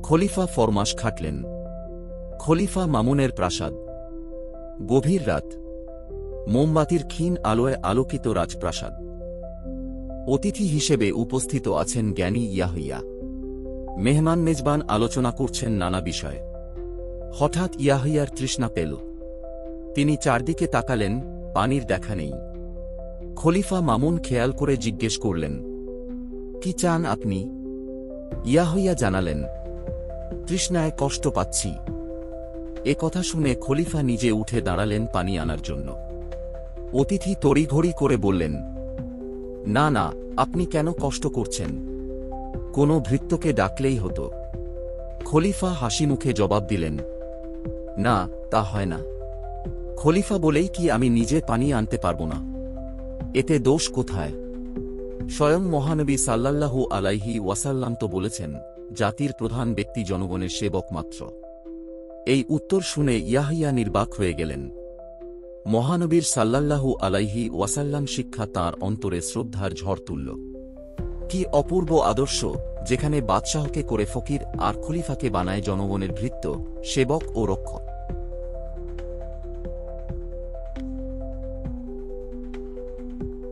খলিফা ফরমাশ খাটলেন। খলিফা মামুনের প্রাসাদ। গভীর রাত। মোমবাতির ক্ষীণ আলোয় আলোকিত রাজপ্রাসাদ। অতিথি হিসেবে উপস্থিত আছেন জ্ঞানী ইয়াহিয়া। মেহমান মেজবান আলোচনা করছেন নানা বিষয়। হঠাৎ ইয়াহিয়ার তৃষ্ণা পেল। তিনি চারদিকে তাকালেন, পানির দেখা নেই। খলিফা মামুন খেয়াল করে জিজ্ঞেস করলেন, কি চান আপনি? ইয়াহিয়া জানালেন, তৃষ্ণায় কষ্ট পাচ্ছি। এ কথা শুনে খলিফা নিজে উঠে দাঁড়ালেন পানি আনার জন্য। অতিথি তড়িঘড়ি করে বললেন, না না, আপনি কেন কষ্ট করছেন? কোনো ভৃত্যকে ডাকলেই হতো। খলিফা হাসিমুখে জবাব দিলেন, না, তা হয় না। খলিফা বলেই কি আমি নিজে পানি আনতে পারব না? এতে দোষ কোথায়? স্বয়ং মহানবী সাল্লাল্লাহু আলাইহি ওয়াসাল্লাম তো বলেছেন, জাতির প্রধান ব্যক্তি জনগণের সেবক মাত্র। এই উত্তর শুনে ইয়াহিয়া নির্বাক হয়ে গেলেন। মহানবীর সাল্লাল্লাহু আলাইহি ওয়াসাল্লাম শিক্ষা তাঁর অন্তরে শ্রদ্ধার ঝড় তুলল। কি অপূর্ব আদর্শ, যেখানে বাদশাহকে করে ফকির আর খলিফাকে বানায় জনগণের ভৃত্য, সেবক ও রক্ষক।